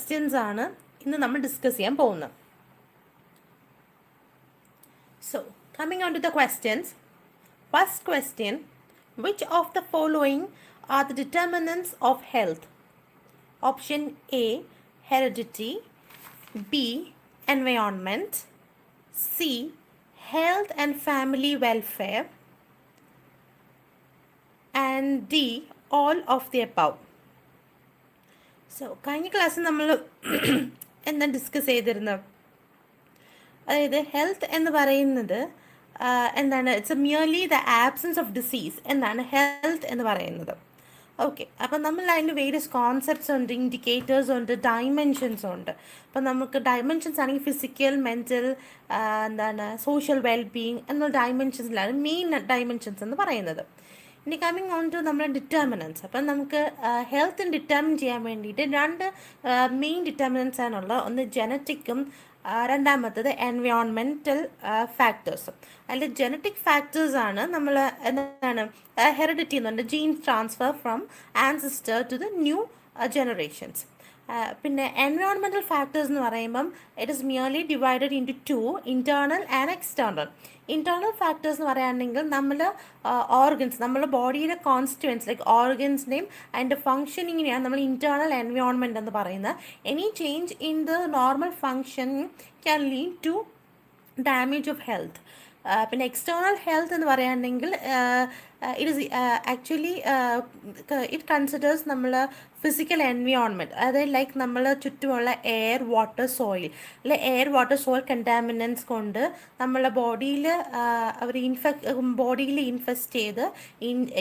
Questions ആണ് ഇന്ന് നമ്മൾ ഡിസ്കസ് ചെയ്യാൻ പോകുന്നത്. So, coming on to the questions. First question, which of the following are the determinants of health? Option A, heredity. B, environment. C, health and family welfare. And D, all of the above. So, കഴിഞ്ഞ ക്ലാസ്സിൽ നമ്മൾ എന്താ discuss ചെയ്തിരുന്നത്? അതായത് health എന്ന് പറയുന്നത് എന്താണ്, it's merely the absence of disease എന്നാണ് ഹെൽത്ത് എന്ന് പറയുന്നത്. ഓക്കെ, അപ്പം നമ്മൾ അതിൻ്റെ വേരിയസ് കോൺസെപ്റ്റ്സ് ഉണ്ട്, ഇൻഡിക്കേറ്റേഴ്സ് ഉണ്ട്, ഡയമെൻഷൻസ് ഉണ്ട്. അപ്പം നമുക്ക് ഡയമെൻഷൻസ് ആണെങ്കിൽ ഫിസിക്കൽ, മെൻറ്റൽ, സോഷ്യൽ വെൽബീയിങ് എന്നുള്ള ഡയമെൻഷൻസിലാണ് മെയിൻ ഡയമെൻഷൻസ് എന്ന് പറയുന്നത്. ഇനി കമ്മിങ് ഓൺ ടു നമ്മുടെ ഡിറ്റർമിനൻസ്. അപ്പം നമുക്ക് ഹെൽത്ത് ഡിറ്റർമിൻ ചെയ്യാൻ വേണ്ടിയിട്ട് രണ്ട് മെയിൻ ഡിറ്റർമിനൻസ് ആണുള്ളത്. ഒന്ന് ജനറ്റിക്കും, രണ്ടാമത്തത് എൻവയോൺമെൻറ്റൽ ഫാക്ടേഴ്സും. അതിൽ ജനറ്റിക് ഫാക്ടേഴ്സാണ് നമ്മൾ എന്താണ് ഹെറിഡിറ്റി എന്ന് പറഞ്ഞാൽ gene transfer from ancestor to the new generations. പിന്നെ എൻവയോൺമെൻറ്റൽ ഫാക്ടേഴ്സ് എന്ന് പറയുമ്പം it is merely divided into two, internal and external. Internal factors എന്ന് പറയുകയാണെങ്കിൽ നമ്മൾ ഓർഗൻസ്, നമ്മുടെ ബോഡിയിലെ കോൺസ്റ്റിറ്റ്യുവൻസ് ലൈക്ക് ഓർഗൻസിനെയും അതിൻ്റെ ഫങ്ഷനിങ്ങിനെയാണ് നമ്മൾ ഇൻറ്റേർണൽ എൻവയോൺമെൻറ്റ് എന്ന് പറയുന്നത്. Any change in the normal function can lead to damage of health. പിന്നെ എക്സ്റ്റേർണൽ ഹെൽത്ത് എന്ന് പറയുകയാണെങ്കിൽ it is actually it considers നമ്മൾ ഫിസിക്കൽ എൻവയോൺമെൻറ്റ്, അതായത് ലൈക്ക് നമ്മൾ ചുറ്റുമുള്ള എയർ, വാട്ടർ, സോയിൽ, അല്ലെ എയർ, വാട്ടർ, സോയിൽ കണ്ടാമിനൻസ് കൊണ്ട് നമ്മളെ ബോഡിയിൽ അവർ ബോഡിയിൽ ഇൻഫെസ്റ്റ് ചെയ്ത്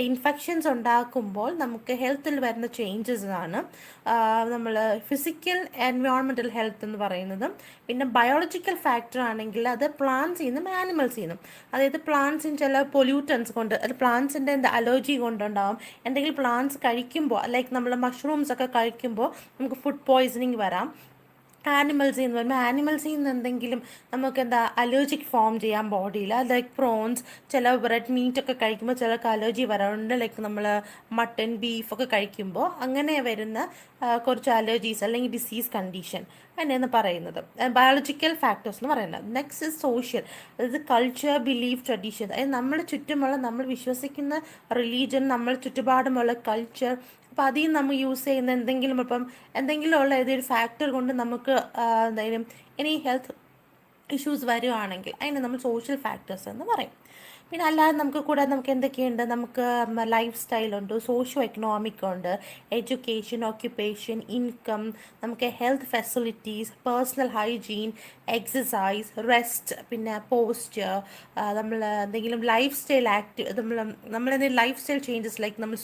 ഇൻഫെക്ഷൻസ് ഉണ്ടാക്കുമ്പോൾ നമുക്ക് ഹെൽത്തിൽ വരുന്ന ചേഞ്ചസ് ആണ് നമ്മൾ ഫിസിക്കൽ എൻവയോൺമെൻറ്റൽ ഹെൽത്ത് എന്ന് പറയുന്നത്. പിന്നെ ബയോളജിക്കൽ ഫാക്ടർ ആണെങ്കിൽ അത് പ്ലാന്റ്സിൽ നിന്നും ആനിമൽസിൽ നിന്നും, അതായത് പ്ലാന്റ്സിന് ചില പൊല്യൂട്ടൻസ് കൊണ്ട്, അത് പ്ലാന്റ്സിൻ്റെ എന്താ അലർജി കൊണ്ടുണ്ടാവും. എന്തെങ്കിലും പ്ലാന്റ്സ് കഴിക്കുമ്പോൾ ലൈക്ക് നമ്മൾ മഷ്റൂംസ് ഒക്കെ കഴിക്കുമ്പോൾ നമുക്ക് ഫുഡ് പോയ്സണിങ് വരാം. ആനിമൽസിൽ നിന്ന് വരുമ്പോൾ ആനിമൽസിൽ നിന്ന് എന്തെങ്കിലും നമുക്ക് എന്താ അലർജിക് ഫോം ചെയ്യാം ബോഡിയിൽ. ലൈക്ക് പ്രോൺസ്, ചില റെഡ് മീറ്റ് ഒക്കെ കഴിക്കുമ്പോൾ ചിലർക്ക് അലർജി വരാറുണ്ട്. ലൈക്ക് നമ്മൾ മട്ടൺ, ബീഫ് ഒക്കെ കഴിക്കുമ്പോൾ അങ്ങനെ വരുന്ന കുറച്ച് അലർജീസ് അല്ലെങ്കിൽ ഡിസീസ് കണ്ടീഷൻ അങ്ങനെയെന്ന് പറയുന്നത് ബയോളജിക്കൽ ഫാക്ടേഴ്സ് എന്ന് പറയുന്നത്. നെക്സ്റ്റ് ഇസ് സോഷ്യൽ, അതായത് കൾച്ചർ, ബിലീഫ്, ട്രഡീഷൻ, അതായത് നമ്മുടെ ചുറ്റുമുള്ള നമ്മൾ വിശ്വസിക്കുന്ന റിലീജൻ, നമ്മൾ ചുറ്റുപാടുമുള്ള കൾച്ചർ, അപ്പോൾ അതിൽ നമ്മൾ യൂസ് ചെയ്യുന്ന എന്തെങ്കിലും എന്തെങ്കിലും ഉള്ള ഏതൊരു ഫാക്ടർ കൊണ്ട് നമുക്ക് എന്തായാലും ഇനി ഹെൽത്ത് ഇഷ്യൂസ് വരുവാണെങ്കിൽ അതിനെ നമ്മൾ സോഷ്യൽ ഫാക്ടേഴ്സ് എന്ന് പറയും. പിന്നെ അല്ലാതെ നമുക്ക് എന്തൊക്കെയുണ്ട്, നമുക്ക് ലൈഫ് സ്റ്റൈലുണ്ട്, സോഷ്യോ എക്കണോമിക് ഉണ്ട്, എഡ്യൂക്കേഷൻ, ഓക്യുപ്പേഷൻ, ഇൻകം, നമുക്ക് health facilities, personal hygiene, exercise, rest, പിന്നെ പോസ്ചർ, നമ്മൾ എന്തെങ്കിലും ലൈഫ് സ്റ്റൈൽ നമ്മളെന്തെങ്കിലും ലൈഫ് സ്റ്റൈൽ ചേഞ്ചസ് ലൈക്ക് നമ്മൾ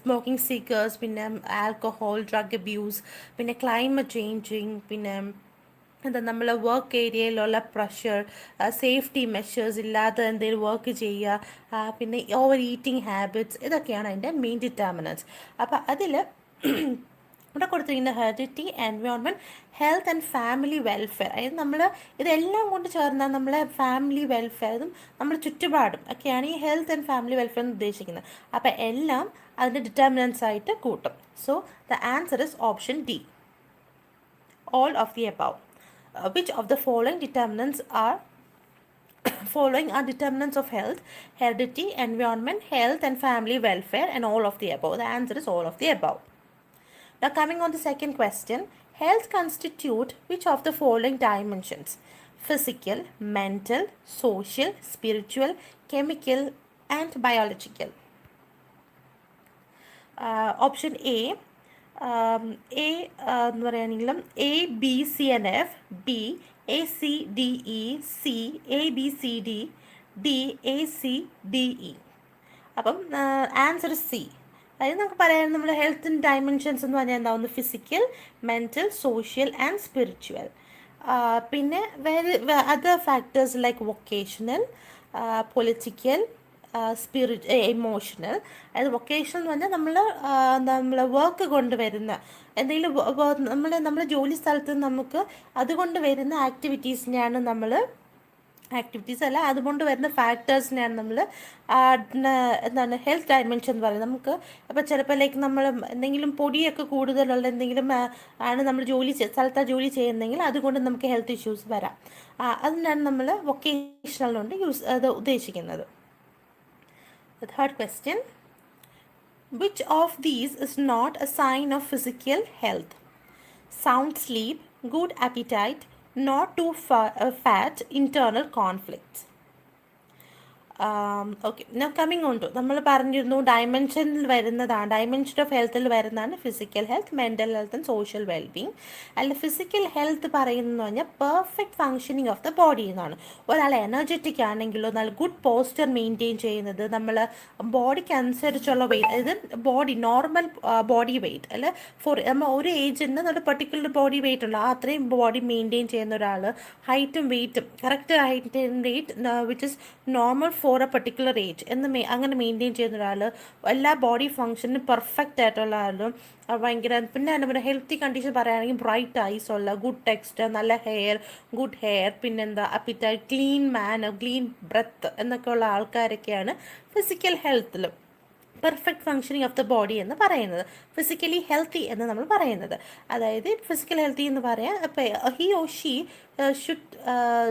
സ്മോക്കിംഗ് സീക്കേഴ്സ്, പിന്നെ ആൽക്കഹോൾ, ഡ്രഗ് അബ്യൂസ്, പിന്നെ ക്ലൈമറ്റ് ചേഞ്ചിങ്, പിന്നെ നമ്മൾ വർക്ക് ഏരിയയിലുള്ള പ്രഷർ, സേഫ്റ്റി മെഷേഴ്സ് ഇല്ലാതെ എന്തെങ്കിലും വർക്ക് ചെയ്യുക, പിന്നെ ഓവർ ഈറ്റിംഗ് ഹാബിറ്റ്സ്, ഇതൊക്കെയാണ് അതിൻ്റെ മെയിൻ ഡിറ്റർമിനൻസ്. അപ്പോൾ അതിൽ ഇവിടെ കൊടുത്തിരിക്കുന്ന heredity, environment, health and family welfare, അതായത് നമ്മൾ ഇതെല്ലാം കൊണ്ട് ചേർന്നാൽ നമ്മളെ ഫാമിലി വെൽഫെയറും നമ്മുടെ ചുറ്റുപാടും ഒക്കെയാണ് ഈ ഹെൽത്ത് ആൻഡ് ഫാമിലി വെൽഫെയർ എന്ന് ഉദ്ദേശിക്കുന്നത്. അപ്പോൾ എല്ലാം അതിൻ്റെ ഡിറ്റർമിനൻസ് ആയിട്ട് കൂട്ടും. So the answer is option D, all of the above. Which of the following are determinants of health? Heredity, environment, health and family welfare, and all of the above. The answer is all of the above. Now coming on the second question, health constitute which of the following dimensions? Physical, mental, social, spiritual, chemical and biological. Option A, എന്ന് പറയുകയാണെങ്കിലും A, B, C and F, B, A, C, D, E, C, A, B, C, D, D, A, C, D, E. അപ്പം answer C. അതായത് നമുക്ക് പറയാം നമ്മൾ health dimensions എന്ന് പറഞ്ഞാൽ എന്താവുന്നു, physical, mental, social and spiritual. പിന്നെ other factors like vocational, political, emotional. അതായത് വൊക്കേഷണൽ എന്ന് പറഞ്ഞാൽ നമ്മൾ വർക്ക് കൊണ്ടുവരുന്ന എന്തെങ്കിലും നമ്മുടെ ജോലി സ്ഥലത്ത് നമുക്ക് അതുകൊണ്ട് വരുന്ന ആക്ടിവിറ്റീസിനെയാണ് നമ്മൾ ആക്ടിവിറ്റീസ് അല്ല, അതുകൊണ്ട് വരുന്ന ഫാക്ടേഴ്സിനെയാണ് നമ്മൾ എന്താണ് ഹെൽത്ത് ഡയമെൻഷൻ എന്ന് പറയുന്നത്. നമുക്ക് അപ്പോൾ ചിലപ്പോൾ ലൈക്ക് നമ്മൾ എന്തെങ്കിലും പൊടിയൊക്കെ കൂടുതലുള്ള എന്തെങ്കിലും ആണ് നമ്മൾ സ്ഥലത്താണ് ജോലി ചെയ്യുന്നതെങ്കിൽ അതുകൊണ്ട് നമുക്ക് ഹെൽത്ത് ഇഷ്യൂസ് വരാം. അതിനാണ് നമ്മൾ വൊക്കേഷണൽ കൊണ്ട് അത് ഉദ്ദേശിക്കുന്നത്. Third question, which of these is not a sign of physical health? Sound sleep, good appetite, not too fat, internal conflicts. Okay, ഞാൻ കമ്മിങ് ഓൺ ടു, നമ്മൾ പറഞ്ഞിരുന്നു ഡയമെൻഷനിൽ വരുന്നതാണ്, ഡയമെൻഷൻ ഓഫ് ഹെൽത്തിൽ വരുന്നതാണ് physical health, mental health and social wellbeing. അല്ല, physical health പറയുന്നതെന്ന് പറഞ്ഞാൽ perfect functioning of the body എന്നാണ്. ഒരാൾ എനർജറ്റിക് ആണെങ്കിലോ നല്ല ഗുഡ് പോസ്റ്റർ മെയിൻറ്റെയിൻ ചെയ്യുന്നത്, നമ്മൾ ബോഡിക്ക് അനുസരിച്ചുള്ള വെയിറ്റ്, അതായത് ബോഡി നോർമൽ ബോഡി വെയിറ്റ് അല്ല, നമ്മൾ ഒരു ഏജിന് ഒരു പെർട്ടിക്കുലർ ബോഡി വെയിറ്റ് ഉള്ള അത്രയും ബോഡി മെയിൻറ്റെയിൻ ചെയ്യുന്ന ഒരാൾ, ഹൈറ്റും വെയിറ്റും correct height and weight which is normal for a particular age അങ്ങനെ മെയിൻറ്റെയിൻ ചെയ്യുന്ന ഒരാൾ, എല്ലാ ബോഡി ഫങ്ഷനും പെർഫെക്റ്റ് ആയിട്ടുള്ള ആളും, ഭയങ്കര പിന്നെ എന്താ പറയുക ഹെൽത്തി കണ്ടീഷൻ പറയുകയാണെങ്കിൽ ബ്രൈറ്റ് ഐസ് ഉള്ള, ഗുഡ് ടെക്സ്ചർ, നല്ല ഹെയർ, ഗുഡ് ഹെയർ, പിന്നെന്താ appetite, clean manner, clean breath എന്നൊക്കെ ഉള്ള ആൾക്കാരൊക്കെയാണ് ഫിസിക്കൽ ഹെൽത്തിൽ perfect functioning of the body എന്ന് പറയുന്നത്, ഫിസിക്കലി ഹെൽത്തി എന്ന് നമ്മൾ പറയുന്നത്. അതായത് ഫിസിക്കൽ ഹെൽത്തി എന്ന് പറയാം, he or she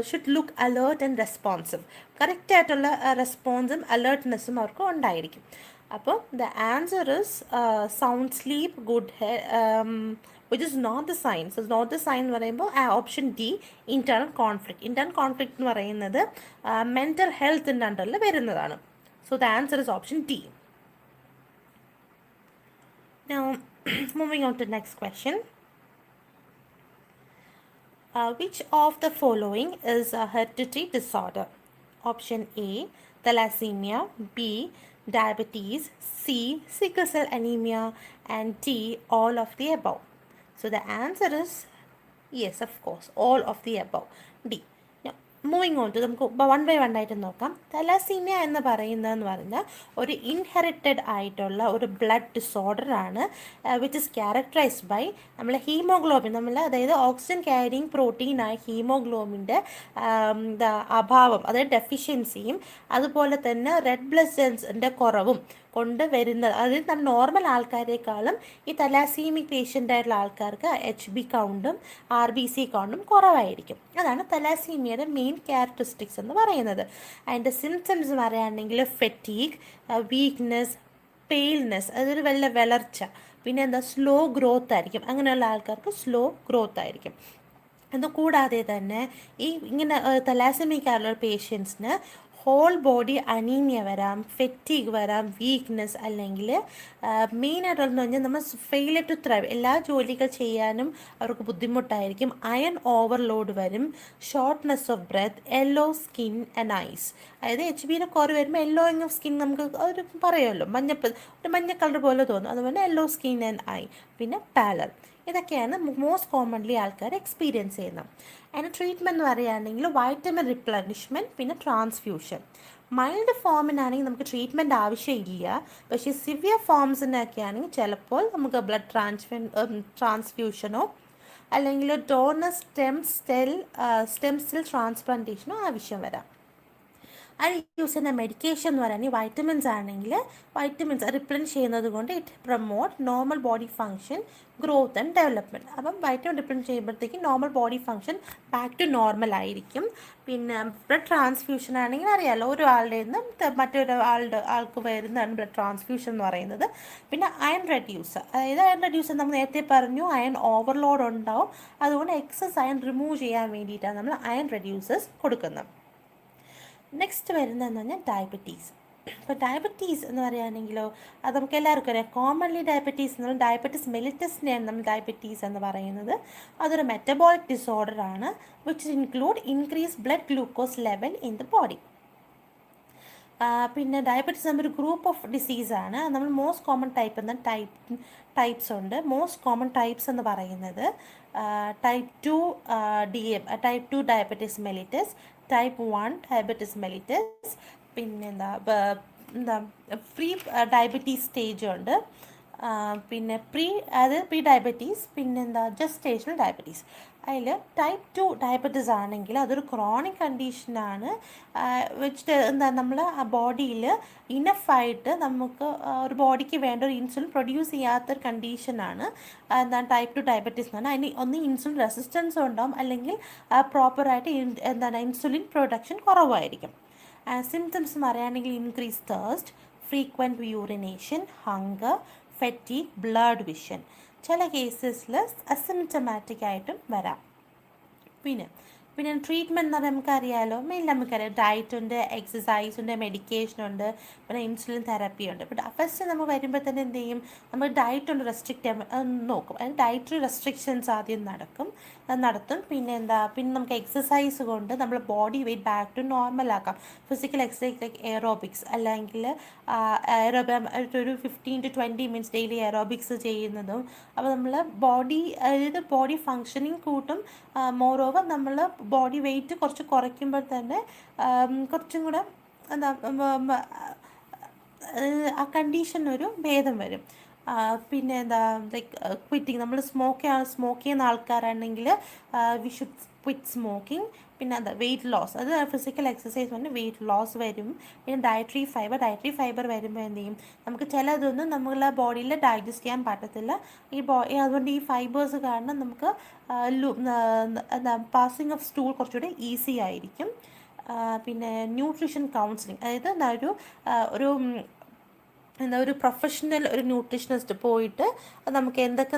should look alert and responsive, കറക്റ്റായിട്ടുള്ള റെസ്പോൺസും അലേർട്ട്നെസ്സും അവർക്ക് ഉണ്ടായിരിക്കും. അപ്പോൾ the answer is sound sleep, good hair, which is not the sign. So not the sign എന്ന് പറയുമ്പോൾ option D, internal conflict. Internal conflict എന്ന് പറയുന്നത് മെൻ്റൽ ഹെൽത്തിൻ്റെ അണ്ടറിൽ വരുന്നതാണ്. So the answer is option D. Now, moving on to the next question. Which of the following is a hereditary disorder? Option A, thalassemia, B, diabetes, C, sickle cell anemia, and D, all of the above. So the answer is yes, of course, all of the above, D. Moving on to, നമുക്ക് one by one ആയിട്ട് നോക്കാം. Thalassaemia എന്ന് പറയുന്നതെന്ന് പറഞ്ഞാൽ ഒരു inherited ആയിട്ടുള്ള ഒരു blood ഡിസോർഡറാണ്, വിച്ച് ഇസ് ക്യാരക്ടറൈസ്ഡ് ബൈ നമ്മളെ ഹീമോഗ്ലോബിൻ, അതായത് ഓക്സിജൻ ക്യാരിങ് പ്രോട്ടീനായ ഹീമോഗ്ലോബിൻ്റെ അഭാവം, അതായത് ഡെഫിഷ്യൻസിയും, അതുപോലെ തന്നെ റെഡ് ബ്ലഡ് സെൽസിൻ്റെ കുറവും കൊണ്ട് വരുന്നത്. അതായത് നമ്മൾ നോർമൽ ആൾക്കാരെക്കാളും ഈ തലാസീമിക് പേഷ്യൻ്റ് ആയിട്ടുള്ള ആൾക്കാർക്ക് HB കൗണ്ടും RBC കൗണ്ടും കുറവായിരിക്കും. അതാണ് തലാസീമിയയുടെ മെയിൻ ക്യാരക്ടറിസ്റ്റിക്സ് എന്ന് പറയുന്നത്. അതിൻ്റെ സിംറ്റംസ് പറയുകയാണെങ്കിൽ ഫെറ്റീഗ്, വീക്ക്നെസ്, പെയിൽനെസ്, അതൊരു വല്ല വിളർച്ച, പിന്നെ എന്താ സ്ലോ ഗ്രോത്ത് ആയിരിക്കും. അങ്ങനെയുള്ള ആൾക്കാർക്ക് സ്ലോ ഗ്രോത്ത് ആയിരിക്കും. അതുകൂടാതെ തന്നെ ഈ ഇങ്ങനെ തലാസമിക് ആയിട്ടുള്ള പേഷ്യൻസിന് ഹോൾ ബോഡി അനീമിയ വരാം, ഫെറ്റീഗ് വരാം, വീക്ക്നെസ്, അല്ലെങ്കിൽ മെയിനായിട്ടുള്ളതെന്ന് പറഞ്ഞാൽ നമ്മൾ ഫെയിലിയർ ടു ത്രൈവ്, എല്ലാ ജോലികൾ ചെയ്യാനും അവർക്ക് ബുദ്ധിമുട്ടായിരിക്കും, അയൺ ഓവർലോഡ് വരും, shortness of breath, yellow skin and eyes. അതായത് HBയുടെ കുറവ് വരുമ്പോൾ യെല്ലോയിങ് ഓഫ് സ്കിൻ നമുക്ക് ഒരു പറയുമല്ലോ, ഒരു മഞ്ഞ കളർ പോലെ തോന്നും, അതുപോലെ യെല്ലോ സ്കിൻ ആൻഡ് ഐ, പിന്നെ പാലർ. ഇതൊക്കെയാണ് മോസ്റ്റ് കോമൺലി ആൾക്കാർ എക്സ്പീരിയൻസ് ചെയ്യുന്നത്. അതിന് ട്രീറ്റ്മെൻറ്റ് എന്ന് പറയുകയാണെങ്കിൽ വൈറ്റമിൻ റിപ്ലനിഷ്മെൻറ്റ്, പിന്നെ ട്രാൻസ്ഫ്യൂഷൻ. മൈൽഡ് ഫോമിനാണെങ്കിൽ നമുക്ക് ട്രീറ്റ്മെൻറ്റ് ആവശ്യമില്ല, പക്ഷേ സിവിയർ ഫോംസിനൊക്കെ ആണെങ്കിൽ ചിലപ്പോൾ നമുക്ക് ബ്ലഡ് ട്രാൻസ്ഫ്യൂഷനോ അല്ലെങ്കിൽ ഡോണർ സ്റ്റെം സെൽ ട്രാൻസ്പ്ലാന്റേഷനോ ആവശ്യം വരാം. അത് യൂസ് ചെയ്യുന്ന മെഡിക്കേഷൻ എന്ന് പറയുന്നത് വൈറ്റമിൻസ് ആണെങ്കിൽ വൈറ്റമിൻസ് റിപ്ലനിഷ് ചെയ്യുന്നത് കൊണ്ട് it promote normal body function, growth and development. അപ്പം വൈറ്റമിൻ റിപ്ലനിഷ് ചെയ്യുമ്പോഴത്തേക്കും normal body function back to normal ആയിരിക്കും. പിന്നെ ബ്ലഡ് ട്രാൻസ്ഫ്യൂഷൻ ആണെങ്കിൽ അറിയാമല്ലോ, ഒരു ആളുടെ നിന്ന് മറ്റൊരു ആൾക്ക് വരുന്നതാണ് ബ്ലഡ് ട്രാൻസ്ഫ്യൂഷൻ എന്ന് പറയുന്നത്. പിന്നെ അയൺ റെഡ്യൂസർ, അതായത് അയൺ റെഡ്യൂസർ നമ്മൾ നേരത്തെ പറഞ്ഞു അയൺ ഓവർലോഡ് ഉണ്ടാവും, അതുകൊണ്ട് എക്സസ് അയൺ റിമൂവ് ചെയ്യാൻ വേണ്ടിയിട്ടാണ് നമ്മൾ അയൺ റെഡ്യൂസേഴ്സ് കൊടുക്കുന്നത്. നെക്സ്റ്റ് വരുന്നതെന്ന് പറഞ്ഞാൽ ഡയബറ്റീസ്. ഇപ്പോൾ ഡയബറ്റീസ് എന്ന് പറയുകയാണെങ്കിലോ അത് നമുക്ക് എല്ലാവർക്കും അറിയാം. കോമൺലി ഡയബറ്റീസ് എന്ന് പറഞ്ഞാൽ ഡയബറ്റിസ് മെലിറ്റസിനെയാണ് നമ്മൾ ഡയബറ്റീസ് എന്ന് പറയുന്നത്. അതൊരു മെറ്റബോളിക് ഡിസോർഡറാണ് which include increase blood glucose level in the body. പിന്നെ ഡയബറ്റീസ് ഒരു ഗ്രൂപ്പ് ഓഫ് ഡിസീസാണ്. നമ്മൾ മോസ്റ്റ് കോമൺ ടൈപ്പ് എന്ന ടൈപ്സ് ഉണ്ട്. മോസ്റ്റ് കോമൺ ടൈപ്സ് എന്ന് പറയുന്നത് type 2 diabetes mellitus, type 1 diabetes mellitus, പിന്നെ പ്രീ ഡയബറ്റീസ് സ്റ്റേജ് ഉണ്ട്, പിന്നെ പ്രീ ഡയബറ്റീസ്, പിന്നെന്താ ജസ്റ്റേഷണൽ ഡയബറ്റീസ്. അതിൽ ടൈപ്പ് 2 ഡയബറ്റീസ് ആണെങ്കിൽ അതൊരു ക്രോണിക് കണ്ടീഷനാണ്, വെച്ചിട്ട് എന്താ നമ്മൾ ആ ബോഡിയിൽ ഇനഫായിട്ട് നമുക്ക് ഒരു ബോഡിക്ക് വേണ്ട ഒരു ഇൻസുലിൻ പ്രൊഡ്യൂസ് ചെയ്യാത്തൊരു കണ്ടീഷനാണ് എന്താണ് ടൈപ്പ് 2 ഡയബറ്റീസ് എന്ന് പറഞ്ഞാൽ. അതിന് ഒന്ന് ഇൻസുലിൻ റെസിസ്റ്റൻസ് ഉണ്ടാവും, അല്ലെങ്കിൽ പ്രോപ്പറായിട്ട് എന്താണ് ഇൻസുലിൻ പ്രൊഡക്ഷൻ കുറവായിരിക്കും. സിംറ്റംസ് എന്ന് പറയുകയാണെങ്കിൽ increase thirst, frequent urination, hunger, fatigue, blood vision. ചില കേസസിൽ അസിംറ്റമാറ്റിക് ആയിട്ടും വരാം. പിന്നെ ട്രീറ്റ്മെൻറ്റ് എന്ന് പറഞ്ഞാൽ നമുക്കറിയാമല്ലോ, മെയിൻ നമുക്കറിയാം ഡയറ്റ് ഉണ്ട്, എക്സസൈസ് ഉണ്ട്, മെഡിക്കേഷൻ ഉണ്ട്, പിന്നെ ഇൻസുലിൻ തെറാപ്പി ഉണ്ട്. ബട്ട് ഫസ്റ്റ് നമ്മൾ വരുമ്പോൾ തന്നെ എന്ത് ചെയ്യും, നമ്മൾ ഡയറ്റ് ഒന്ന് റെസ്ട്രിക്റ്റ് ചെയ്യാൻ നോക്കും. അതിന് ഡയറ്ററി റെസ്ട്രിക്ഷൻസ് ആദ്യം നടത്തും. പിന്നെ നമുക്ക് എക്സസൈസ് കൊണ്ട് നമ്മൾ body weight back to normal ആക്കാം. ഫിസിക്കൽ എക്സസൈസ് ലൈക്ക് എയറോബിക്സ്, അല്ലെങ്കിൽ ഒരു 15 to 20 മിനിറ്റ്സ് ഡെയിലി എയറോബിക്സ് ചെയ്യുന്നതും. അപ്പോൾ നമ്മൾ ബോഡി ഫങ്ഷനിങ് കൂട്ടും. മോർ ഓവർ നമ്മൾ ബോഡി വെയ്റ്റ് കുറച്ച് കുറയ്ക്കുമ്പോൾ തന്നെ കുറച്ചും കൂടെ ആ കണ്ടീഷൻ ഒരു ഭേദം വരും. പിന്നെ ലൈക്ക് ക്വിറ്റിങ്, നമ്മൾ സ്മോക്ക് ചെയ്യുന്ന ആൾക്കാരാണെങ്കിൽ വി ഷുഡ് ക്വിറ്റ് സ്മോക്കിംഗ്. പിന്നെ വെയിറ്റ് ലോസ്, അത് ഫിസിക്കൽ എക്സസൈസ് കൊണ്ട് വെയിറ്റ് ലോസ് വരും. പിന്നെ ഡയറ്ററി ഫൈബർ വരുമ്പോൾ എന്ത് ചെയ്യും, നമുക്ക് ചിലതൊന്നും നമ്മളെ ബോഡിയിൽ ഡൈജസ്റ്റ് ചെയ്യാൻ പറ്റത്തില്ല. അതുകൊണ്ട് ഈ ഫൈബേഴ്സ് കാരണം നമുക്ക് പാസിങ് ഓഫ് സ്റ്റൂൾ കുറച്ചുകൂടി ഈസി ആയിരിക്കും. പിന്നെ ന്യൂട്രീഷൻ കൗൺസിലിംഗ്, അതായത് ഒരു ഒരു പ്രൊഫഷണൽ ഒരു ന്യൂട്രീഷനിസ്റ്റ് പോയിട്ട് നമുക്ക് എന്തൊക്കെ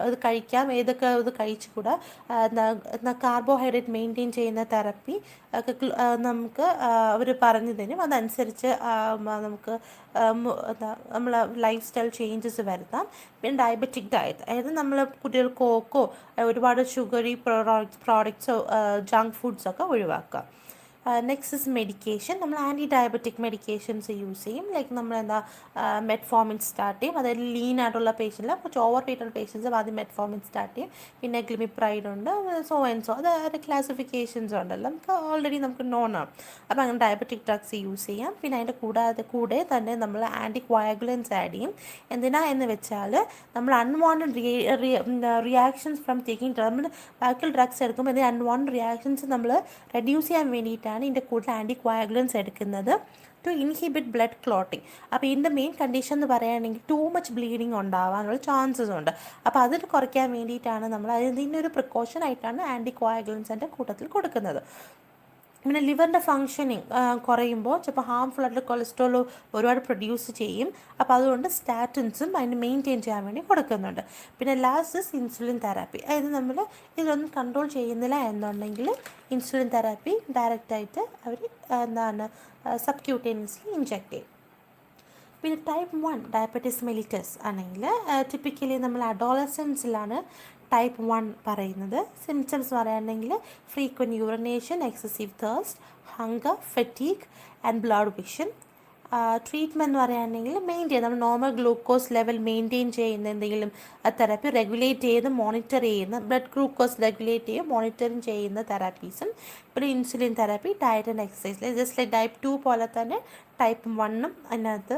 ഇത് കഴിക്കാം, ഏതൊക്കെ ഇത് കഴിച്ചുകൂടാ, കാർബോഹൈഡ്രേറ്റ് മെയിൻറ്റെയിൻ ചെയ്യുന്ന തെറപ്പി ഒക്കെ നമുക്ക് അവർ പറഞ്ഞു തരും. അതനുസരിച്ച് നമുക്ക് നമ്മളെ ലൈഫ് സ്റ്റൈൽ ചേഞ്ചസ് വരുത്താം. പിന്നെ ഡയബറ്റിക് ഡയറ്റ്, അതായത് നമ്മൾ കുട്ടികൾ കോക്കോ ഒരുപാട് ഷുഗറി പ്രോഡക്ട്സോ ജങ്ക് ഫുഡ്സൊക്കെ ഒഴിവാക്കുക. Next is medication. നമ്മൾ ആൻറ്റി ഡയബറ്റിക് മെഡിക്കേഷൻസ് യൂസ് ചെയ്യും. ലൈക്ക് നമ്മൾ മെറ്റ്ഫോമിൻ സ്റ്റാർട്ട് ചെയ്യും. അതായത് ലീൻ ആയിട്ടുള്ള പേഷ്യൻറ്റിൽ, കുറച്ച് ഓവർ വെയ്റ്റുള്ള പേഷ്യൻസ് ആദ്യം മെറ്റ്ഫോമിൻ സ്റ്റാർട്ട് ചെയ്യും. പിന്നെ ഗ്ലിമിപ്രൈഡ് ഉണ്ട്, സോ അത് ക്ലാസിഫിക്കേഷൻസ് ഉണ്ടല്ലോ, നമുക്ക് നോൺ ആണ്. അപ്പോൾ അങ്ങനെ ഡയബറ്റിക് ഡ്രഗ്സ് യൂസ് ചെയ്യാം. പിന്നെ അതിൻ്റെ കൂടെ തന്നെ നമ്മൾ ആൻറ്റി കോയാഗുലൻസ് ആഡ് ചെയ്യും. എന്ന് വെച്ചാൽ നമ്മൾ അൺവാണ്ടഡ് റിയാക്ഷൻസ് ഫ്രം ടേക്കിംഗ് നമ്മൾ ബാക്കിയുള്ള ഡ്രഗ്സ് എടുക്കുമ്പോൾ ഇതിന് അൺവാണ്ടഡ് റിയാക്ഷൻസ് നമ്മൾ റെഡ്യൂസ് ചെയ്യാൻ വേണ്ടിയിട്ടാണ് ഇതിൻ്റെ കൂടുതൽ ആൻറ്റി കോയാഗുലൻസ് എടുക്കുന്നത്, ടു ഇൻഹിബിറ്റ് ബ്ലഡ് ക്ലോട്ടിങ്. അപ്പോൾ ഇതിൻ്റെ മെയിൻ കണ്ടീഷൻ എന്ന് പറയുകയാണെങ്കിൽ ടൂ മച്ച് ബ്ലീഡിങ് ഉണ്ടാവാനുള്ള ചാൻസസ് ഉണ്ട്. അപ്പോൾ അതിൽ കുറയ്ക്കാൻ വേണ്ടിയിട്ടാണ് നമ്മൾ ഇതിനൊരു പ്രിക്കോഷൻ ആയിട്ടാണ് ആൻറ്റി കോയാഗുലൻസിൻ്റെ കൂട്ടത്തിൽ കൊടുക്കുന്നത്. പിന്നെ ലിവറിൻ്റെ ഫങ്ഷനിങ് കുറയുമ്പോൾ ചിലപ്പോൾ ഹാംഫുൾ ആയിട്ടുള്ള കൊളസ്ട്രോൾ ഒരുപാട് പ്രൊഡ്യൂസ് ചെയ്യും. അപ്പോൾ അതുകൊണ്ട് സ്റ്റാറ്റിൻസും അതിന് മെയിൻറ്റെയിൻ ചെയ്യാൻ വേണ്ടി കൊടുക്കുന്നുണ്ട്. പിന്നെ ലാസ്റ്റ് ഇൻസുലിൻ തെറാപ്പി, അതായത് നമ്മൾ ഇതൊന്നും കൺട്രോൾ ചെയ്യുന്നില്ല എന്നുണ്ടെങ്കിൽ ഇൻസുലിൻ തെറാപ്പി ഡയറക്റ്റായിട്ട് അവർ സബ്ക്യൂട്ടേനിയസ്ലി ഇൻജെക്റ്റ് ചെയ്യും. പിന്നെ ടൈപ്പ് 1 ഡയബറ്റീസ് മെലിറ്റസ് ആണെങ്കിൽ ടിപ്പിക്കലി നമ്മൾ അഡോളസൻസിലാണ് ടൈപ്പ് 1 പറയുന്നത്. സിംറ്റംസ് പറയുകയാണെങ്കിൽ frequent urination, excessive thirst, hunger, fatigue and blood vision. Treatment എന്ന് പറയുകയാണെങ്കിൽ നമ്മൾ നോർമൽ ഗ്ലൂക്കോസ് ലെവൽ മെയിൻറ്റെയിൻ ചെയ്യുന്ന എന്തെങ്കിലും തെറാപ്പി, റെഗുലേറ്റ് ചെയ്ത് മോണിറ്റർ ചെയ്യുന്ന ബ്ലഡ് ഗ്ലൂക്കോസ് റെഗുലേറ്റ് ചെയ്ത് മോണിറ്ററിങ് ചെയ്യുന്ന തെറാപ്പീസും. പിന്നെ insulin therapy, diet and exercise. Just like type 2 പോലെ തന്നെ ടൈപ്പ് 1ഉം അതിനകത്ത്